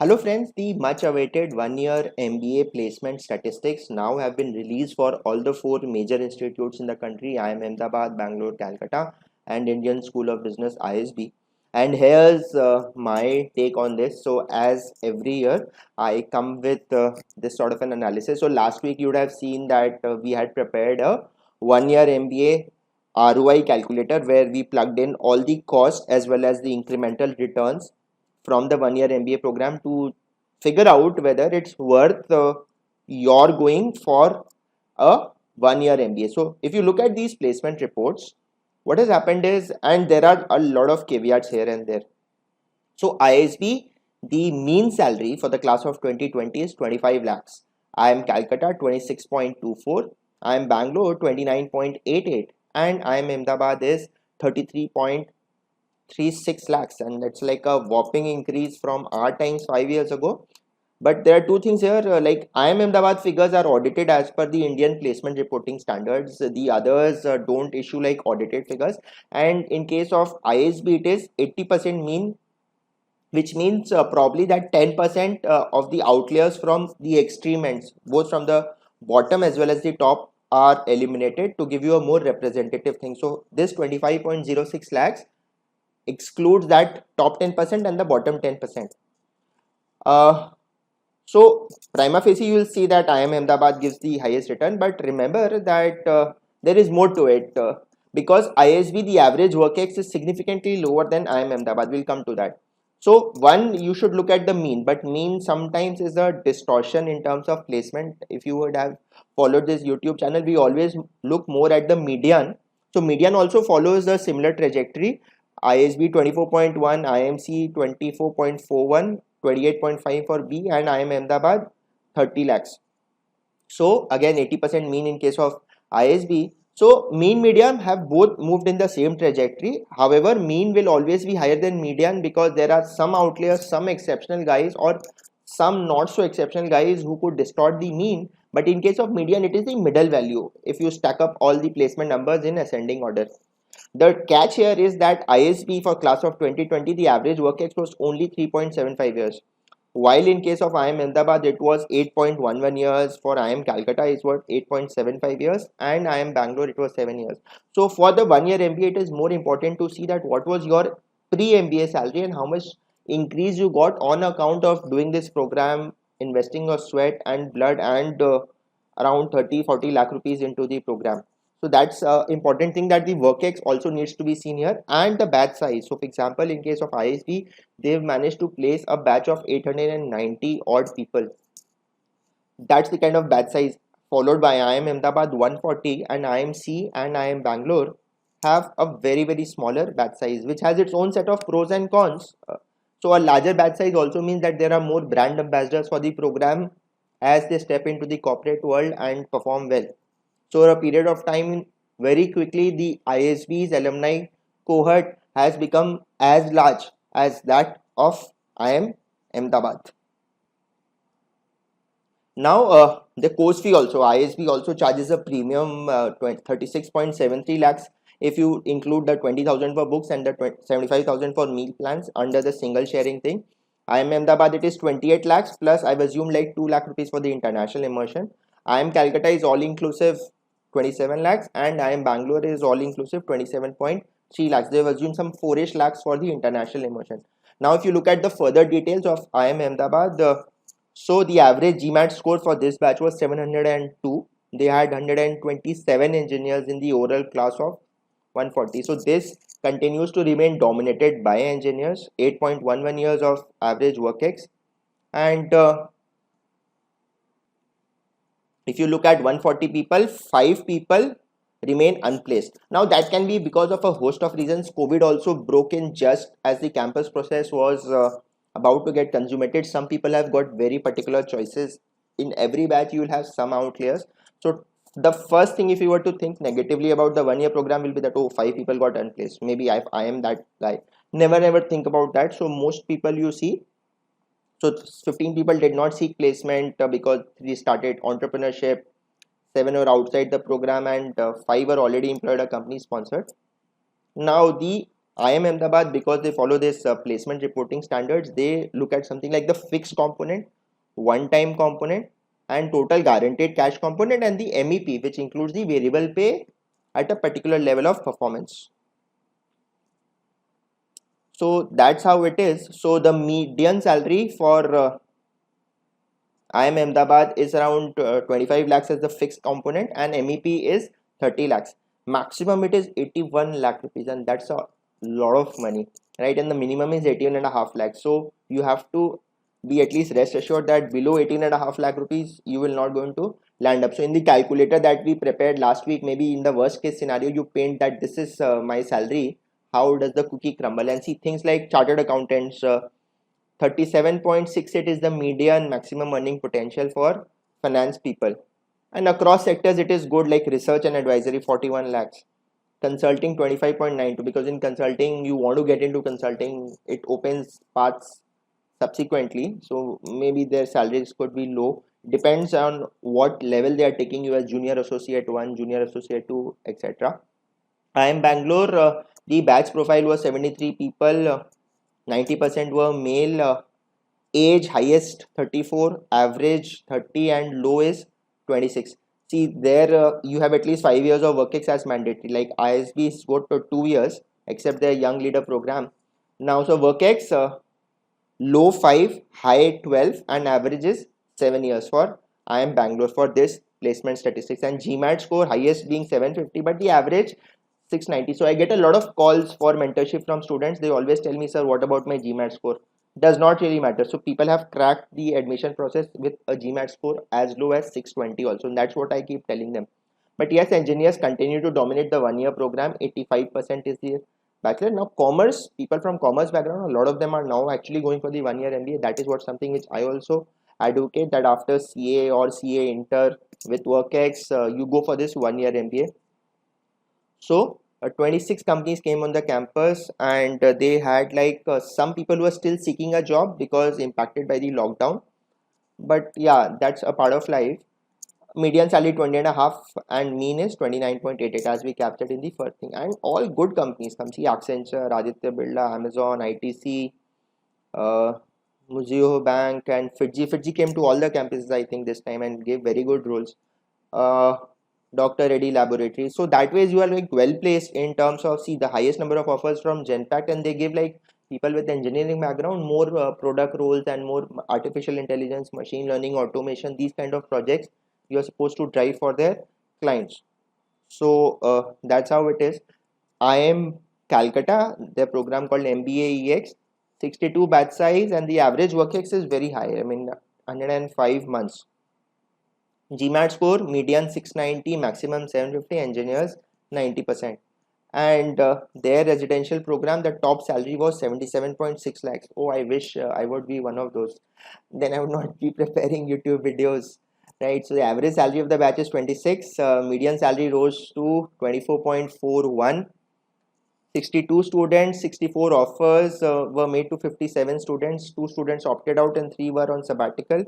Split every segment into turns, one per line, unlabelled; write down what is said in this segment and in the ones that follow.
Hello friends, the much awaited one-year MBA placement statistics now have been released for all the four major institutes in the country, IIM Ahmedabad, Bangalore, Calcutta and Indian School of Business ISB. And here's my take on this. So as every year, I come with this sort of an analysis. So last week you would have seen that we had prepared a one-year MBA ROI calculator where we plugged in all the costs as well as the incremental returns from the one year MBA program to figure out whether it's worth your going for a one year MBA. So if you look at these placement reports, what has happened is, and there are a lot of caveats here and there. So ISB, the mean salary for the class of 2020 is 25 lakhs. I am Calcutta 26.24. I am Bangalore 29.88 and I am Ahmedabad is 33.36 lakhs, and that's like a whopping increase from our times 5 years ago. But there are two things here, like IIM Ahmedabad figures are audited as per the Indian placement reporting standards. The others don't issue like audited figures. And in case of ISB, it is 80% mean, which means probably that 10% of the outliers from the extreme ends, both from the bottom as well as the top, are eliminated to give you a more representative thing. So this 25.06 lakhs excludes that top 10% and the bottom 10%. So prima facie, you will see that IIM Ahmedabad gives the highest return, but remember that there is more to it because ISB, the average work-ex is significantly lower than IIM Ahmedabad. We'll come to that. So one, you should look at the mean, but mean sometimes is a distortion in terms of placement. If you would have followed this YouTube channel, we always look more at the median. So median also follows a similar trajectory. ISB 24.1, IMC 24.41, 28.5 for B, and IIM Ahmedabad 30 lakhs. So again 80% mean in case of ISB. So mean median have both moved in the same trajectory. However, mean will always be higher than median because there are some outliers, some exceptional guys or some not so exceptional guys who could distort the mean. But in case of median, it is the middle value if you stack up all the placement numbers in ascending order. The catch here is that ISB for class of 2020, the average work ex was only 3.75 years. While in case of IIM Ahmedabad, it was 8.11 years. For IIM Calcutta, it was 8.75 years. And IIM Bangalore, it was 7 years. So for the one year MBA, it is more important to see that what was your pre-MBA salary and how much increase you got on account of doing this program, investing your sweat and blood and around 30-40 lakh rupees into the program. So that's important thing, that the work-ex also needs to be seen here, and the batch size. So for example, in case of ISB, they've managed to place a batch of 890 odd people. That's the kind of batch size, followed by IIM Ahmedabad 140, and IMC and IIM Bangalore have a very smaller batch size, which has its own set of pros and cons. So a larger batch size also means that there are more brand ambassadors for the program as they step into the corporate world and perform well. So over a period of time, very quickly, the ISB's alumni cohort has become as large as that of IIM Ahmedabad. Now, the course fee also, ISB also charges a premium 36.73 lakhs if you include the 20,000 for books and the 75,000 for meal plans under the single sharing thing. IIM Ahmedabad, it is 28 lakhs plus I've assumed like 2 lakh rupees for the international immersion. IIM Calcutta is all inclusive 27 lakhs and IIM Bangalore is all inclusive 27.3 lakhs. They've assumed some 4ish lakhs for the international immersion. Now, if you look at the further details of IIM Ahmedabad, so the average GMAT score for this batch was 702. They had 127 engineers in the oral class of 140. So this continues to remain dominated by engineers. 8.11 years of average work ex, and if you look at 140 people, 5 people remain unplaced. Now that can be because of a host of reasons. COVID also broke in just as the campus process was about to get consummated. Some people have got very particular choices. In every batch you will have some outliers. So the first thing, if you were to think negatively about the one year program, will be that, oh, 5 people got unplaced, maybe I am that guy. Never think about that. So most people you see, so 15 people did not seek placement because we started entrepreneurship. 7 were outside the program and 5 were already employed or company sponsored. Now the IIM Ahmedabad, because they follow this placement reporting standards, they look at something like the fixed component, one-time component, and total guaranteed cash component, and the MEP, which includes the variable pay at a particular level of performance. So that's how it is. So the median salary for IIM Ahmedabad is around 25 lakhs as the fixed component, and MEP is 30 lakhs. Maximum it is 81 lakh rupees, and that's a lot of money, right? And the minimum is 18.5 lakhs. So you have to be at least rest assured that below 18.5 lakh rupees you will not going to land up. So in the calculator that we prepared last week, maybe in the worst case scenario, you paint that this is my salary. How does the cookie crumble? And see things like chartered accountants. 37.68 is the median maximum earning potential for finance people, and across sectors it is good, like research and advisory 41 lakhs, consulting 25.92, because in consulting you want to get into consulting, it opens paths subsequently, so maybe their salaries could be low, depends on what level they are taking you as junior associate 1, junior associate 2, etc. IIM Bangalore, the batch profile was 73 people, 90% were male, age highest 34, average 30, and low is 26. See there you have at least 5 years of work ex as mandatory, like ISB is good for 2 years except their young leader program. Now so work ex low 5, high 12, and average is 7 years for IIM Bangalore for this placement statistics, and GMAT score highest being 750 but the average 690. So I get a lot of calls for mentorship from students. They always tell me, sir, what about my GMAT score? Does not really matter. So people have cracked the admission process with a GMAT score as low as 620 also, and that's what I keep telling them. But yes, engineers continue to dominate the 1 year program. 85% is the bachelor. Now commerce, people from commerce background, a lot of them are now actually going for the 1 year MBA. That is what something which I also advocate, that after CA or CA inter with WorkX, you go for this 1 year MBA. So 26 companies came on the campus, and they had like some people were still seeking a job because impacted by the lockdown. But yeah, that's a part of life. Median salary 20.5 and mean is 29.88 as we captured in the first thing. And all good companies come. See Accenture, Aditya Birla, Amazon, ITC, Mizuho Bank, and Fiji. Fiji came to all the campuses I think this time and gave very good roles. Dr. Reddy Laboratory. So that way you are like well placed in terms of, see, the highest number of offers from Genpact, and they give like people with engineering background more product roles and more artificial intelligence, machine learning, automation, these kind of projects you are supposed to drive for their clients. So that's how it is. IIM Calcutta, their program called MBA EX, 62 batch size, and the average work ex is very high. I mean 105 months. GMAT score median 690, maximum 750, engineers 90%. And their residential program, the top salary was 77.6 lakhs. Oh, I wish I would be one of those. Then I would not be preparing YouTube videos, right? So the average salary of the batch is 26. Median salary rose to 24.41. 62 students, 64 offers were made to 57 students. 2 students opted out and 3 were on sabbatical.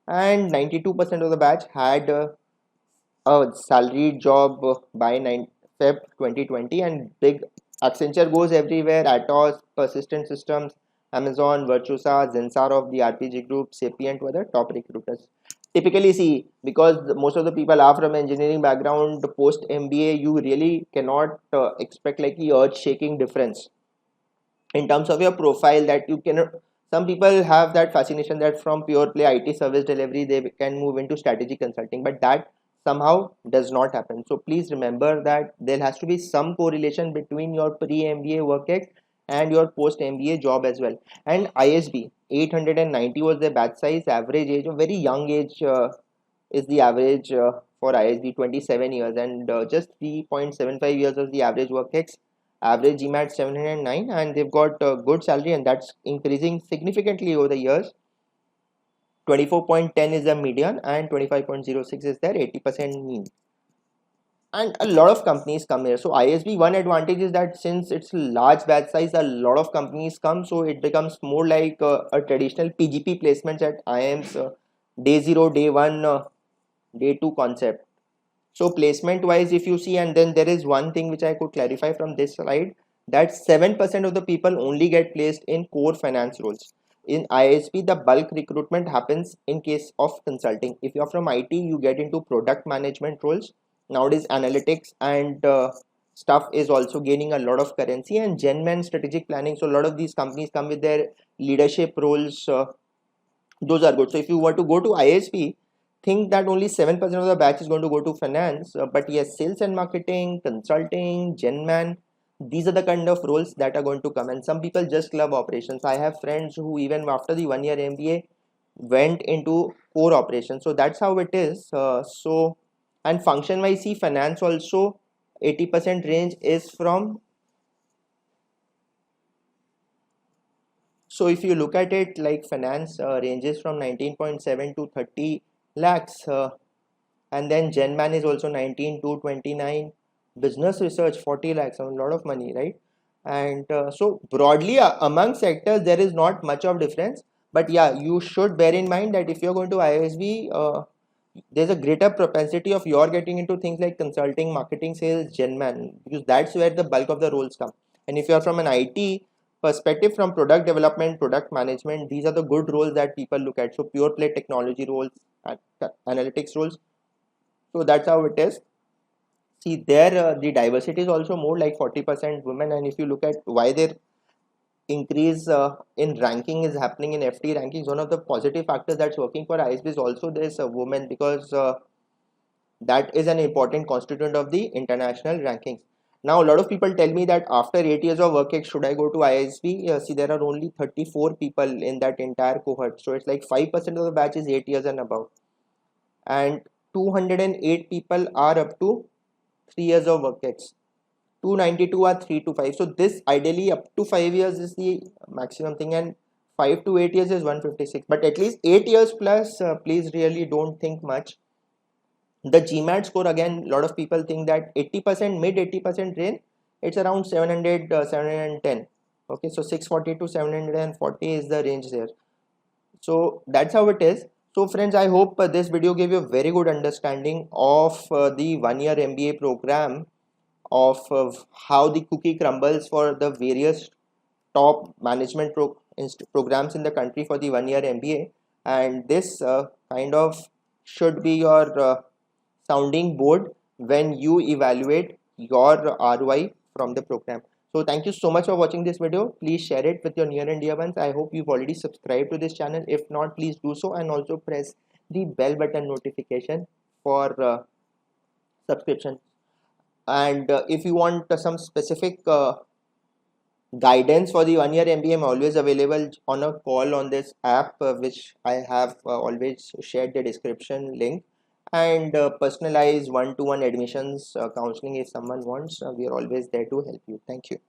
And 92% of the batch had a salaried job by Feb 2020, and big Accenture goes everywhere, Atos, Persistent Systems, Amazon, Virtusa, Zensar of the RPG group, Sapient were the top recruiters. Typically, see, because most of the people are from engineering background, post MBA, you really cannot expect like the earth shaking difference in terms of your profile, that you cannot. Some people have that fascination that from pure play IT service delivery they can move into strategy consulting, but that somehow does not happen. So please remember that there has to be some correlation between your pre-MBA work ex and your post-MBA job as well. And ISB 890 was the batch size. Average age, a very young age is the average for ISB, 27 years, and just 3.75 years was the average work ex. Average GMAT 709, and they've got a good salary, and that's increasing significantly over the years. 24.10 is the median, and 25.06 is their 80% mean. And a lot of companies come here. So ISB, one advantage is that since it's a large batch size, a lot of companies come, so it becomes more like a traditional PGP placements at IIM's day 0, day 1, day 2 concept. So placement wise, if you see, and then there is one thing which I could clarify from this slide, that 7% of the people only get placed in core finance roles. In ISB, the bulk recruitment happens in case of consulting. If you're from IT, you get into product management roles. Nowadays, analytics and stuff is also gaining a lot of currency, and Genman strategic planning. So a lot of these companies come with their leadership roles. Those are good. So if you were to go to ISP, think that only 7% of the batch is going to go to finance. But yes, sales and marketing, consulting, Genman, these are the kind of roles that are going to come. And some people just love operations. I have friends who even after the 1 year MBA went into core operations. So that's how it is. And function wise, see, finance also 80% range is from. So if you look at it, like finance ranges from 19.7 to 30 lakhs, and then Genman is also 19 to 29. Business research 40 lakhs, a lot of money, right? And so broadly among sectors there is not much of difference, but yeah, you should bear in mind that if you're going to ISB, there's a greater propensity of your getting into things like consulting, marketing, sales, Genman, because that's where the bulk of the roles come. And if you're from an IT perspective, from product development, product management, these are the good roles that people look at. So pure play technology roles, analytics roles. So that's how it is. See there, the diversity is also more, like 40% women. And if you look at why their increase in ranking is happening in FT rankings, one of the positive factors that's working for ISB is also there's a woman, because that is an important constituent of the international rankings. Now a lot of people tell me that after 8 years of work, should I go to ISB? See, there are only 34 people in that entire cohort, so it's like 5% of the batch is 8 years and above, and 208 people are up to 3 years of work ex. 292 are 3 to 5. So this ideally up to 5 years is the maximum thing, and 5 to 8 years is 156. But at least 8 years plus, please really don't think much. The GMAT score, again, a lot of people think that 80%, mid 80% range, it's around 700, 710. Okay, so 640 to 740 is the range there. So that's how it is. So friends, I hope this video gave you a very good understanding of the 1 year MBA program, of how the cookie crumbles for the various top management programs in the country for the 1 year MBA. And this kind of should be your sounding board when you evaluate your ROI from the program. So thank you so much for watching this video. Please share it with your near and dear ones. I hope you've already subscribed to this channel. If not, please do so, and also press the bell button notification for subscription. And if you want some specific guidance for the 1 year MBA, I'm always available on a call on this app, which I have always shared the description link, and personalized one-to-one admissions counseling if someone wants. We are always there to help you. Thank you.